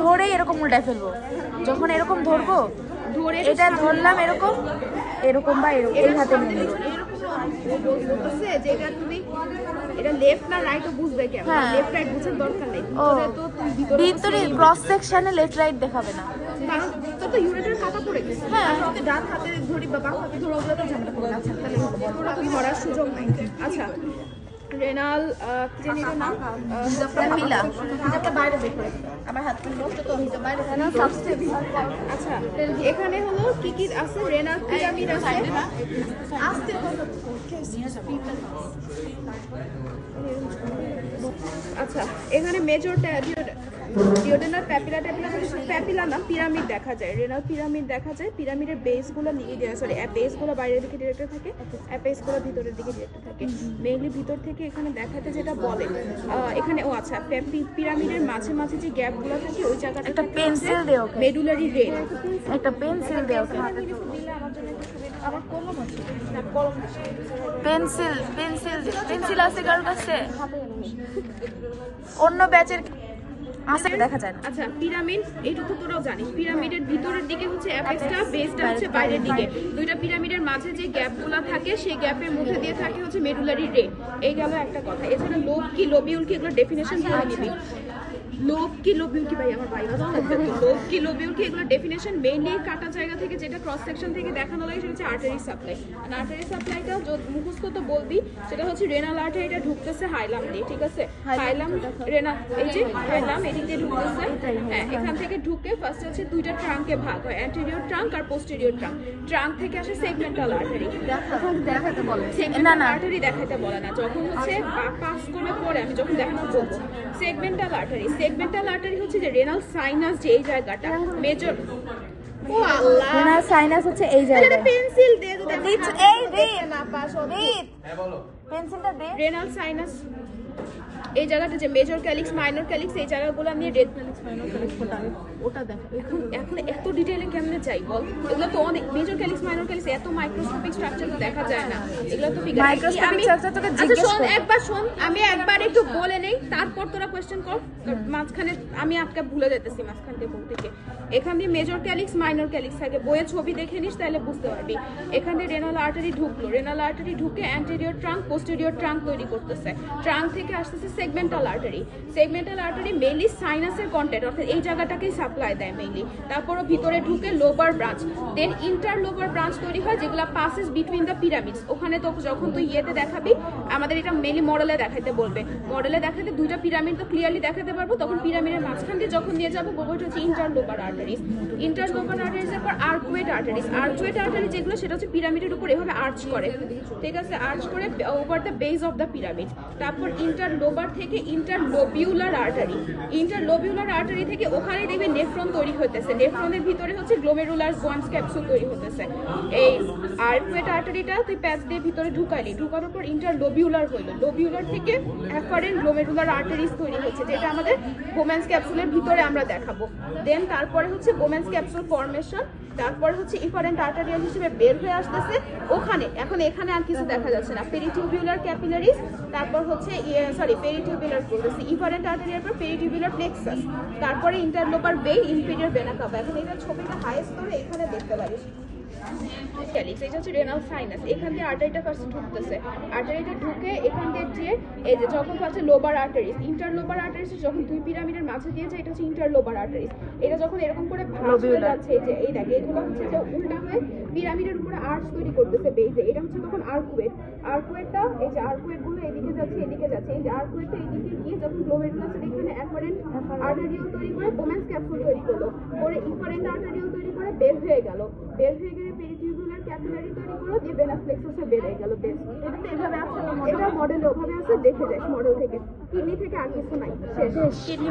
ধরেই এরকম উল্টায় ফেলবো। যখন এরকম ধরবো, ধরে এটা ধরলাম এরকম এরকম বা এরকম এই হাতে নিয়ে নেব। বলতেছে যে এটা তুমি এটা লেফট না রাইট ও বুঝবে কেমন? লেফট রাইট বুঝার দরকার নেই। তো তুমি ভিতরে ক্রস সেকশনে লেফট রাইট দেখাবে না, কারণ তো ইউরেটার কাটা পড়ে গেছে। হ্যাঁ, যদি ডান হাতে ধরি বা বাম হাতে ধরো ওগুলো তো ঝামেলা করবে। আচ্ছা, তাহলে ওরা তো ধরার সুযোগ নাই। আচ্ছা, রেনাল জেনির নাম প্যাপিলা। হিজাবটা বাইরে বের করে আমার হাত থেকে নষ্ট তো হিজাব বাইরে রেনাল সাবস্টেন্স। আচ্ছা, এখানে হলো কি কি আছে? রেনাল পিরামিড আছে। আস্তে আচ্ছা, এখানে মেজর ডিওডেনাল প্যাপিলা প্যাপিলা না পিরামিড দেখা যায়। রেনাল পিরামিড দেখা যায়। পিরামিডের বেসগুলো বেসগুলো বাইরের দিকে ডিরেক্টেড থাকে, অ্যাপেসগুলো ভিতরের দিকে ডিরেক্টেড থাকে। মেইনলি ভিতর থেকে এখানে দেখাতে যেটা বলে এখানে আচ্ছা, পিরামিডের মাঝে মাঝে যে গ্যাপগুলো থাকে ওই জায়গাটা একটা পেন্সিল দেও, মেডুলারি রেন। একটা পেন্সিল দেও, আমার কলম আছে না, কলম পেন্সিল আছে কার কাছে? অন্য ব্যাচের আছে দেখা যায় না। আচ্ছা, পিরামিড এইটুকু তোরাও জানিস। পিরামিডের ভিতরের দিকে হচ্ছে অ্যাপেক্সটা, বেসটা হচ্ছে বাইরের দিকে। দুইটা পিরামিডের মাঝে যে গ্যাপগুলো থাকে সেই গ্যাপের মধ্যে দিয়ে থাকে হচ্ছে মেডুলারি রেন। এই গেল একটা কথা। এছাড়া লোব কি লোবিউল কি এগুলো ডেফিনেশন করে নিবি। লোব কি লোবিউল কি ভাই আমার বাইবা দাও লাগবে তো। লোব কি লোবিউল কি এগুলো ডেফিনেশন মেইনলি কাটা জায়গা থেকে যেটা ক্রস সেকশন থেকে দেখানো লাগে সেটা হচ্ছে আর্টারি সাপ্লাই। আর আর্টারি সাপ্লাইটা মুখস্থ তো বলবি, সেটা হচ্ছে রেনাল আর্টারিটা ঢুকতেছে হাইলাম দিয়ে, ঠিক আছে? হাইলাম রেনাল এই যে হাইলাম এদিক দিয়ে ঢুকতেছে। হ্যাঁ, এখান থেকে ঢুকে ফার্স্ট হচ্ছে দুইটা ট্রাঙ্কে ভাগ হয়, অ্যান্টেরিয়র ট্রাঙ্ক আর পোস্টেরিয়র ট্রাঙ্ক। ট্রাঙ্ক থেকে আসে সেগমেন্টাল আর্টারি। দেখাতে বলে সেগমেন্টাল আর্টারি দেখাতে বলে না, যখন হচ্ছে পাস করে পরে আমি যখন দেখানো বলবো। সেগমেন্টাল আর্টারি হচ্ছে যে রেনাল সাইনাস, যে এই জায়গাটা মেজর। ও আল্লাহ, রেনাল সাইনাস হচ্ছে এই জায়গাটা। পেন্সিল দে যদি এই দে না পাস হবে। হ্যাঁ বলো, পেন্সিলটা দে। রেনাল সাইনাস এই জায়গাটা যে মেজর ক্যালিক্স মাইনর ক্যালিক্স এই জায়গাগুলো নিয়ে রেড ক্যালিক্স মাইনর ক্যালিক্স ওটা দেখ। এখন এত ডিটেইলে কেমনে যাই বল? এগুলো তো অনেক মেজর ক্যালিক্স মাইনর ক্যালিক্স এত মাইক্রোস্কোপিক স্ট্রাকচার তো দেখা যায় না। এগুলো তো মাইক্রোস্কোপিক স্ট্রাকচার তোকে জিজ্ঞেস করব। শোন আমি একবার একটু বলে নেই, তারপর তোরা কোশ্চেন কর। মাঝখানে আমি আটকা ভুলে যেতেছি মাঝখান থেকে বল থেকে। এখান দিয়ে মেজর ক্যালিক্স মাইনর ক্যালিক্স থাকে, বইয়ের ছবি দেখে নিস তাহলে বুঝতে পারবি। এখান দিয়ে রেনাল আর্টারি ঢুকলো, রেনাল আর্টারি ঢুকে অ্যান্টেরিয়র ট্রাঙ্ক পোস্টেরিয়র ট্রাঙ্ক তৈরি করতেছে। ট্রাঙ্ক থেকে আসতেছে segmental artery. Segmental artery mainly সাইনাসের কন্টেন্ট অর্থাৎ এই জায়গাটাকেই সাপ্লাই দেয় মেইনলি। তারপরও ভিতরে ঢুকে lobar branch, then interlobar branch তৈরি হয় যেগুলো পাসেস বিটুইন দ্য পিরামিডস। ওখানে তো যখন তুই ইয়েতে দেখাবি, আমাদের এটা মেইনলি মডেলে দেখাতে বলবে। মডেলে দেখাতে দুইটা পিরামিড তো ক্লিয়ারলি দেখাতে পারবো, তখন পিরামিডের মাঝখান দিয়ে যখন নিয়ে যাবো বলবো এটা হচ্ছে inter lobar arteries. Inter lobar আর্টারিজের পর আর্কুয়েট আর্টারিজ। আর্কুয়েট আর্টারি যেগুলো সেটা হচ্ছে পিরামিডের উপর এভাবে আর্চ করে, ঠিক আছে? আর্চ করে over the base of the pyramid. তারপর ইন্টার লোবার থেকে ইন্টার লোবিউলার আর্টারি। ইন্টার লোবিউলার আর্টারি থেকে ওখানে দেখবে নেফ্রন তৈরি হতেছে। নেফ্রনের ভিতরে হচ্ছে গ্লোমেরুলার গোয়ান্স ক্যাপসুল তৈরি হতেছে। এই আর্কুয়েট আর্টারিটা তুই প্যাচ দিয়ে ভিতরে ঢুকাইলি, ঢুকানোর পর ইন্টার লোবিউলার হইলো। লোবিউলার থেকে অ্যাফারেন্ট গ্লোমেরুলার আর্টারিজ তৈরি হচ্ছে, যেটা আমাদের গোমেন্স ক্যাপসুলের ভিতরে আমরা দেখাবো। দেন তারপরে হচ্ছে গোমেন্স ক্যাপসুল ফর্মেশন। তারপর হচ্ছে ইফারেন্ট আর্টারিয়াল হিসেবে বের হয়ে আসতেছে ওখানে। এখন এখানে আর কিছু দেখা যাচ্ছে না, পেরিটিউবুলার ক্যাপিলারিজ। তারপর হচ্ছে পেরিটিউবুলার বলতেছি, ইফারেন্ট আর্টারিয়ার পর পেরিটিউবুলার প্লেক্সাস, তারপরে ইন্টারলোবার ভেইন, ইনফেরিয়র ভেনা কাভা। এখন এটা ছবিটা হাইয়েস্ট করে এখানে দেখতে পারিস। ক্যালিক্স এটা হচ্ছে রেনাল সাইনাস। এখান দিয়ে আর্টারিটা ফার্স্ট ঢুকতেছে। আর্টারিটা ঢুকে এখান দিয়ে যে এই যে যখন হচ্ছে লোবার আর্টারিস, ইন্টারলোবার আর্টারিস যখন দুই পিরামিডের মাঝে দিয়ে যায় এটা হচ্ছে ইন্টারলোবার আর্টারিস। এটা যখন এরকম করে ভাঁজ হয়ে যাচ্ছে, এই যে এই দেখ এগুলো হচ্ছে যে উল্টা হয়ে পিরামিডের উপরে আর্চ তৈরি করতেছে বেজে, এটা হচ্ছে তখন আর্কুয়েট। আর্কুয়েটটা এই যে আর্কুয়েট গুলো এদিকে যাচ্ছে এদিকে যাচ্ছে, এই যে আর্কুয়েটটা এদিকে গিয়ে যখন গ্লোমেরুলাসের এখানে অ্যাফারেন্ট আর্টারিও তৈরি করে গোমেন্স ক্যাপসুল তৈরি করলো, করে ইফারেন্ট আর্টারিও তৈরি করে বের হয়ে গেল। বের হয়ে গেলে পেরিটিউবুলার ক্যাপিলারি তৈরি করলো, দিয়ে ভেনাস প্লেক্সাসে বের হয়ে গেল। বেশ এটা তো এভাবে আছে, এটা মডেলে ওভাবে আছে, দেখে যাস মডেল থেকে। কিডনি থেকে আর কিছু নাই, শেষ। কিডনি